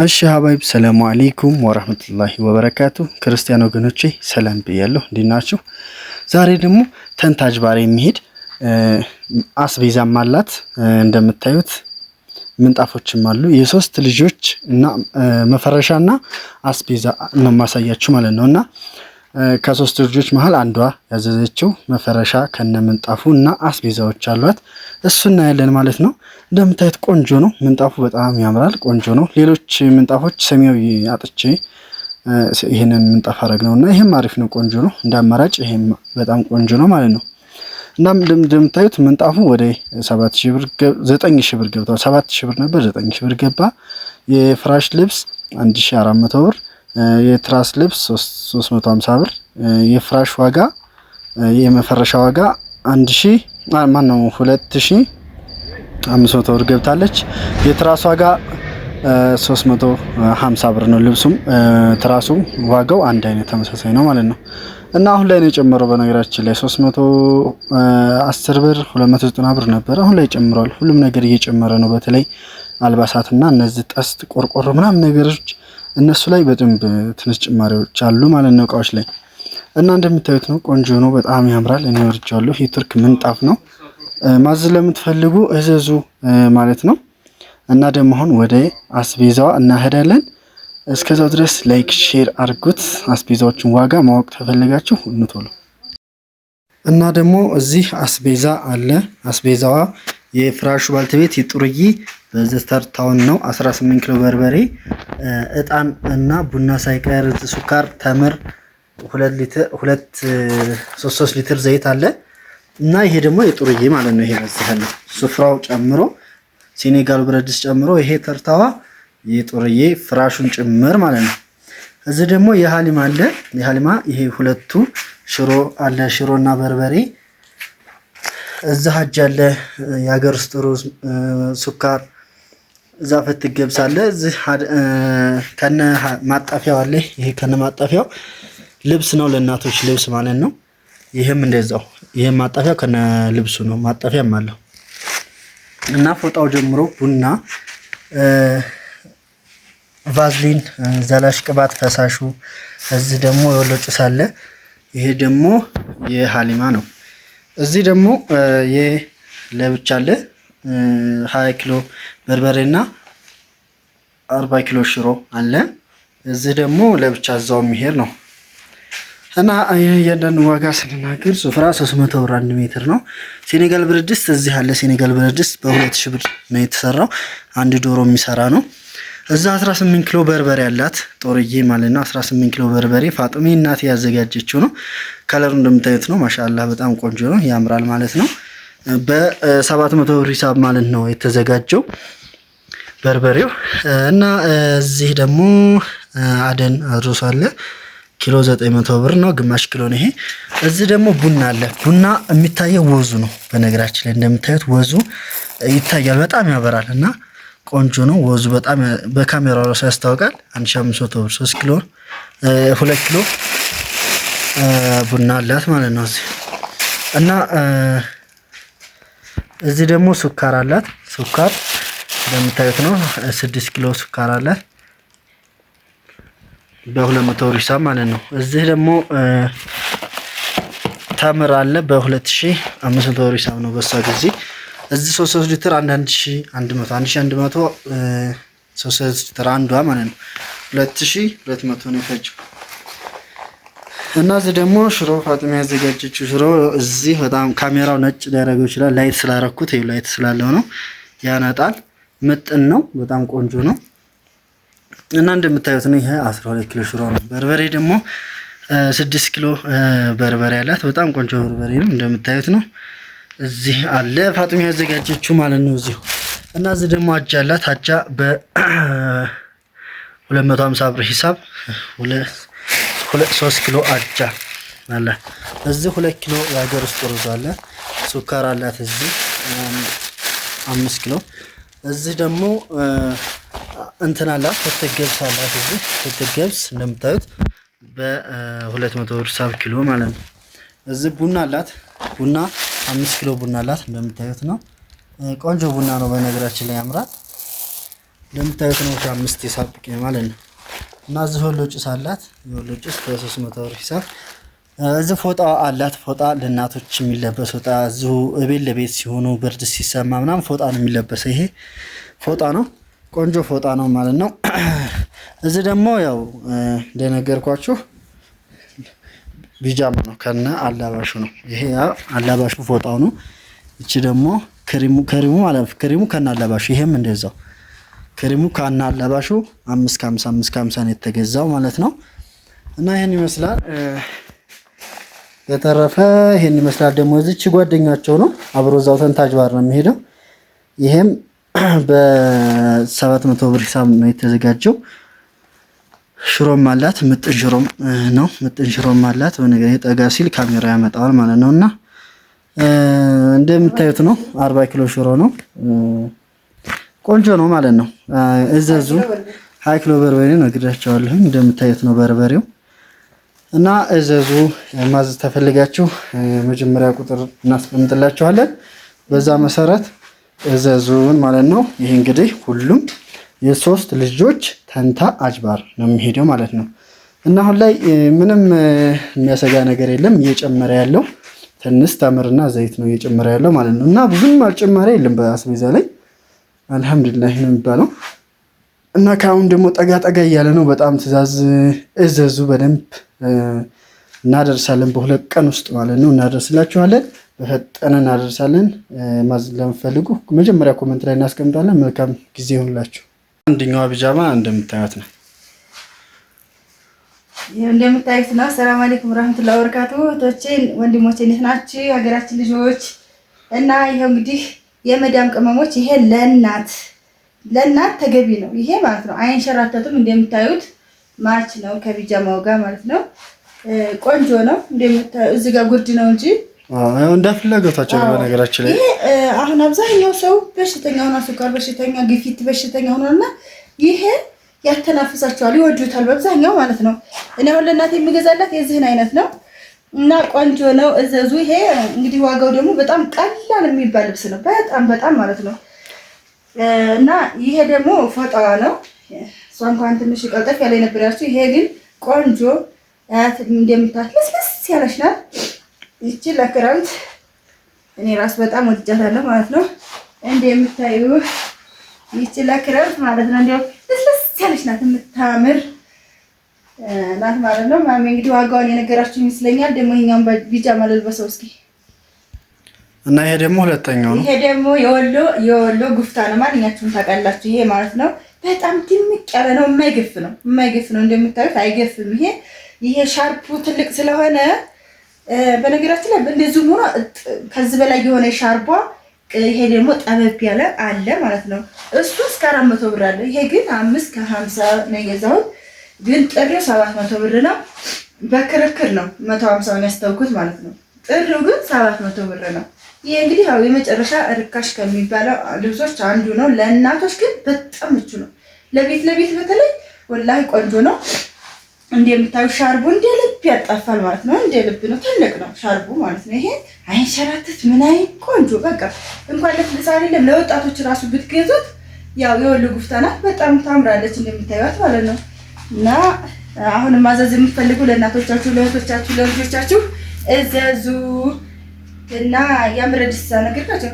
እሺ ሀባይብ ሰላሙ አለይኩም ወራህመቱላሂ ወበረካቱ። ክርስቲያን ወገኖቼ ሰላም ብያለሁ። እንዴት ናችሁ? ዛሬ ደግሞ ተንታጅ ባር የሚሄድ አስቤዛም አላት። እንደምታዩት ምንጣፎችም አሉ። የሶስት ልጆች እና መፈረሻና አስቤዛ ነው ማሳያችሁ ማለት ነውና ከሶስት ልጆች መሃል አንዷ ያዘዘችው መፈረሻ ከነ ምንጣፉ እና አስቤዛዎች አሏት። እሱና ያለን ማለት ነው። እንደምታዩት ቆንጆ ነው። ምንጣፉ በጣም ያምራል፣ ቆንጆ ነው። ሌሎች ምንጣፎች ሰማያዊ አጥቼ ይሄንን ምንጣፍ አረግነውና ይሄም አሪፍ ነው፣ ቆንጆ ነው። እንዳማራጭ ይሄም በጣም ቆንጆ ነው ማለት ነው። እና እንደምታዩት ምንጣፉ ወደ 7000 ብር 9000 ብር ገብቷል። 7000 ብር ነበር 9000 ብር ገባ። የፍራሽ ልብስ 1400 ብር፣ የትራስ ልብስ 350 ብር፣ የፍራሽ ዋጋ የመፈረሻ ዋጋ 2500 ብር ገብታለች። የትራስ ዋጋ 350 ብር ነው። ልብሱም ትራሱም ዋጋው አንድ አይነት ተመሳሳይ ነው ማለት ነው። እና አሁን ላይ ነው የጨመረው። በነገራችን ላይ 310 ብር 290 ብር ነበር። አሁን ላይ ጨምሯል። ሁሉም ነገር እየጨመረ ነው። በተለይ አልባሳትና እነዚህ ጠስት ቆርቆሮ ምናምን ነገሮች እነሱ ላይ በደንብ ትንሽ ጭማሪዎች አሉ ማለት ነው እቃዎች ላይ። እና እንደምታዩት ነው፣ ቆንጆ ነው፣ በጣም ያምራል። እኔ ወርጃለሁ። የቱርክ ምንጣፍ ነው። ማዘዝ ለምትፈልጉ እዘዙ ማለት ነው። እና ደግሞ አሁን ወደ አስቤዛዋ እናሄዳለን። እስከዛው ድረስ ላይክ ሼር አድርጉት። አስቤዛዎችን ዋጋ ማወቅ ተፈልጋችሁ እንቶሎ። እና ደግሞ እዚህ አስቤዛ አለ። አስቤዛዋ የፍራሹ ባልተቤት የጡርዬ በዘተርታውን ነው። 18 ኪሎ በርበሬ፣ እጣን እና ቡና ሳይቀር፣ ሱካር፣ ተምር 3 ሊትር ዘይት አለ። እና ይሄ ደግሞ የጡርዬ ማለት ነው። ይሄ በዚህ አለ ሱፍራው ጨምሮ ሴኔጋል ብረድስ ጨምሮ ይሄ ተርታዋ የጡርዬ ፍራሹን ጭምር ማለት ነው። እዚህ ደግሞ የሃሊማ አለ። የሃሊማ ይሄ ሁለቱ ሽሮ አለ፣ ሽሮና በርበሬ። እዚህ ሀጅ አለ፣ የሀገር ውስጥ ሩዝ፣ ሱካር፣ ዛፈት ገብስ አለ። እዚህ ከነ ማጣፊያው አለ። ይሄ ከነ ማጣፊያው ልብስ ነው፣ ለእናቶች ልብስ ማለት ነው። ይሄም እንደዛው፣ ይሄም ማጣፊያው ከነ ልብሱ ነው። ማጣፊያም አለው። እና ፎጣው ጀምሮ ቡና፣ ቫዝሊን፣ ዘላሽ ቅባት ፈሳሹ። እዚህ ደግሞ የወሎ ጭስ አለ። ይሄ ደግሞ የሃሊማ ነው። እዚህ ደግሞ ለብቻ አለ 20 ኪሎ በርበሬና 40 ኪሎ ሽሮ አለ። እዚህ ደግሞ ለብቻ እዛው የሚሄድ ነው። እና የእያንዳንዱ ዋጋ ስንናገር ሱፍራ 300 ብር 1 ሜትር ነው። ሴኔጋል ብረት ድስት እዚህ አለ። ሴኔጋል ብረት ድስት በ2000 ብር ነው የተሰራው። አንድ ዶሮ የሚሰራ ነው። እዛ 18 ኪሎ በርበሬ አላት ጦርዬ ማለት ነው። 18 ኪሎ በርበሬ ፋጥሜ እናት ያዘጋጀችው ነው። ከለሩ እንደምታዩት ነው። ማሻአላህ በጣም ቆንጆ ነው፣ ያምራል ማለት ነው። በ700 ብር ሂሳብ ማለት ነው የተዘጋጀው በርበሬው። እና እዚህ ደግሞ አደን አድሮስ አለ። ኪሎ 900 ብር ነው፣ ግማሽ ኪሎ ነው ይሄ። እዚህ ደግሞ ቡና አለ። ቡና የሚታየው ወዙ ነው። በነገራችን ላይ እንደምታዩት ወዙ ይታያል፣ በጣም ያበራል እና ቆንጆ ነው። ወዙ በጣም በካሜራው ራሱ ያስታውቃል። 1500 ብር 3 ኪሎ 2 ኪሎ ቡና አላት ማለት ነው እዚህ። እና እዚህ ደግሞ ሱካር አላት። ሱካር እንደምታዩት ነው። 6 ኪሎ ሱካር አላት በ200 ብር ሂሳብ ማለት ነው። እዚህ ደግሞ ተምር አለ በ2500 ብር ሂሳብ ነው በሷ ጊዜ። እዚህ 3 ሊትር 1100 3 ሊትር አንዷ ማለት ነው 2200 ነው የፈጀው። እና እዚህ ደግሞ ሽሮ ፋጥሜ ያዘጋጀችው ሽሮ እዚህ በጣም ካሜራው ነጭ ሊያደርገው ይችላል። ላይት ስላረኩት ይሄ ላይት ስላለው ነው ያነጣል። ምጥን ነው፣ በጣም ቆንጆ ነው። እና እንደምታዩት ነው። ይሄ 12 ኪሎ ሽሮ ነው። በርበሬ ደግሞ 6 ኪሎ በርበሬ አላት። በጣም ቆንጆ በርበሬ ነው፣ እንደምታዩት ነው። እዚህ አለ ፋጥሜ ያዘጋጀችው ማለት ነው እዚሁ። እና እዚህ ደግሞ አጃ አላት። አጃ በ250 ብር ሂሳብ 3 ኪሎ አጃ አለ። እዚህ 2 ኪሎ የሀገር ውስጥ ሩዝ አለ። ሱካር አላት እዚህ 5 ኪሎ። እዚህ ደግሞ እንትን አላት ፍትገብስ አላት። እዚህ ፍትገብስ እንደምታዩት በ200 ብር ሂሳብ ኪሎ ማለት ነው። እዚህ ቡና አላት። ቡና 5 ኪሎ ቡና አላት እንደምታዩት ነው። ቆንጆ ቡና ነው በነገራችን ላይ ያምራል። እንደምታዩት ነው 5 ሂሳብ ማለት ነው። እና እዚህ ወሎ ጭስ አላት። የወሎ ጭስ በ300 ብር ሂሳብ። እዚህ ፎጣ አላት። ፎጣ ለእናቶች የሚለበስ ፎጣ እዚሁ እቤት ለቤት ሲሆኑ ብርድ ሲሰማ ምናምን ፎጣ ነው የሚለበሰው። ይሄ ፎጣ ነው፣ ቆንጆ ፎጣ ነው ማለት ነው። እዚህ ደግሞ ያው እንደነገርኳችሁ ቢጃማ ነው ከነ አላባሹ ነው። ይሄ አላባሹ ፎጣው ነው። እቺ ደግሞ ክሪሙ ማለት ክሪሙ ከነ አላባሹ፣ ይሄም እንደዛው ክሪሙ ከነ አላባሹ 550 ነው የተገዛው ማለት ነው። እና ይሄን ይመስላል። በተረፈ ይሄን ይመስላል። ደግሞ እዚች ጓደኛቸው ነው አብሮ እዛው ተንታጅ ባር ነው የሚሄደው። ይሄም በ700 ብር ሂሳብ ነው የተዘጋጀው። ሽሮም አላት፣ ምጥን ሽሮም ነው። ምጥን ሽሮም አላት። በነገር ጠጋ ሲል ካሜራ ያመጣዋል ማለት ነውና እንደምታዩት ነው። 40 ኪሎ ሽሮ ነው። ቆንጆ ነው ማለት ነው። እዘዙ። 20 ኪሎ በርበሬ ነግራቸዋለሁ። እንደምታዩት ነው በርበሬው እና እዘዙ። ማዘዝ ተፈልጋችሁ መጀመሪያ ቁጥር እናስቀምጥላችኋለን። በዛ መሰረት እዘዙን ማለት ነው። ይሄ እንግዲህ ሁሉም የሶስት ልጆች ተንታ አጅባር ነው የሚሄደው ማለት ነው። እና አሁን ላይ ምንም የሚያሰጋ ነገር የለም። እየጨመረ ያለው ትንሽ ተምርና ዘይት ነው እየጨመረ ያለው ማለት ነው። እና ብዙም አልጨመረ የለም በአስቤዛ ላይ አልሐምዱሊላህ ነው የሚባለው። እና ከአሁን ደግሞ ጠጋ እያለ ነው። በጣም ትእዛዝ እዘዙ። በደንብ እናደርሳለን። በ2 ቀን ውስጥ ማለት ነው እናደርስላችኋለን። በፈጠነ እናደርሳለን። ማዘዝ ለምትፈልጉ መጀመሪያ ኮሜንት ላይ እናስቀምጣለን። መልካም ጊዜ ይሁንላችሁ። አንደኛዋ ቢጃማ እንደምታዩት ነው። እንደምታዩት ነው። ሰላም አለይኩም ወራህመቱላሂ ወበረካቱ። እህቶቼ ወንድሞቼ እንዴት ናችሁ? ሀገራችን ልጆች እና ይሄው እንግዲህ የመዳም ቅመሞች ይሄ ለእናት ተገቢ ነው። ይሄ ማለት ነው አይንሸራተቱም። እንደምታዩት ማች ነው ከቢጃማው ጋር ማለት ነው። ቆንጆ ነው። እንደምታዩት እዚህ ጋር ጉርድ ነው እንጂ እንዳፍላጎታቸው ነው። በነገራችን ላይ ይሄ አሁን አብዛኛው ሰው በሽተኛ ሆኗ፣ ስኳር በሽተኛ፣ ግፊት በሽተኛ ሆኗልና ይሄ ያተናፍሳቸዋል፣ ይወዱታል በአብዛኛው ማለት ነው። እኔ አሁን ለእናቴ የሚገዛላት የዚህን አይነት ነው እና ቆንጆ ነው። እዘዙ። ይሄ እንግዲህ ዋጋው ደግሞ በጣም ቀላል የሚባል ልብስ ነው። በጣም ማለት ነው። እና ይሄ ደግሞ ፎጣዋ ነው። እሷ እንኳን ትንሽ ቀልጠፍ ያለ ነበር ያልኩት። ይሄ ግን ቆንጆ እንደምታዩት ለስለስ ያለች ናት። ይቺ ለክረምት እኔ ራስ በጣም ወድጃታለሁ ማለት ነው። እንደምታዩ ይቺ ለክረምት ማለት ነው። እንደው ለስለስ ያለች ናት፣ የምታምር ናት ማለት ነው። ማሚ እንግዲህ ዋጋውን የነገራችሁ ይመስለኛል። ደግሞ ይሄኛውን ቢጃማ ልልበሰው እስኪ። እና ይሄ ደግሞ ሁለተኛው ነው። ይሄ ደግሞ የወሎ ጉፍታ ነው። ማንኛችሁም ታውቃላችሁ። ይሄ ማለት ነው በጣም ድምቅ ያለ ነው። የማይገፍ ነው። እንደምታዩት አይገፍም። ይሄ ሻርፑ ትልቅ ስለሆነ በነገራችን ላይ እንደዚሁ ሆኖ ከዚህ በላይ የሆነ ሻርቧ፣ ይሄ ደግሞ ጠበብ ያለ አለ ማለት ነው። እሱ እስከ 400 ብር አለ። ይሄ ግን 550 ነው የገዛሁት። ግን ጥሪው 700 ብር ነው። በክርክር ነው 150 ነው ያስተውኩት ማለት ነው። ጥሪው ግን 700 ብር ነው። ይሄ እንግዲህ ያው የመጨረሻ ርካሽ ከሚባለው ልብሶች አንዱ ነው። ለእናቶች ግን በጣም ምቹ ነው። ለቤት በተለይ ወላሂ ቆንጆ ነው። እንደምታዩ ሻርቡ እንደ ልብ ያጣፋል ማለት ነው። እንደ ልብ ነው፣ ትልቅ ነው ሻርቡ ማለት ነው። ይሄ አይንሸራተት ምን ቆንጆ በቃ እንኳን ለፍልሳ አይደለም ለወጣቶች ራሱ ብትገዙት ያው የወሎ ጉፍታ ናት። በጣም ታምራለች እንደምታዩት ማለት ነው። እና አሁን ማዘዝ የምትፈልጉ ለእናቶቻችሁ፣ ለእህቶቻችሁ፣ ለልጆቻችሁ እዘዙ። እና ያምረድሳ ነገር ካቸው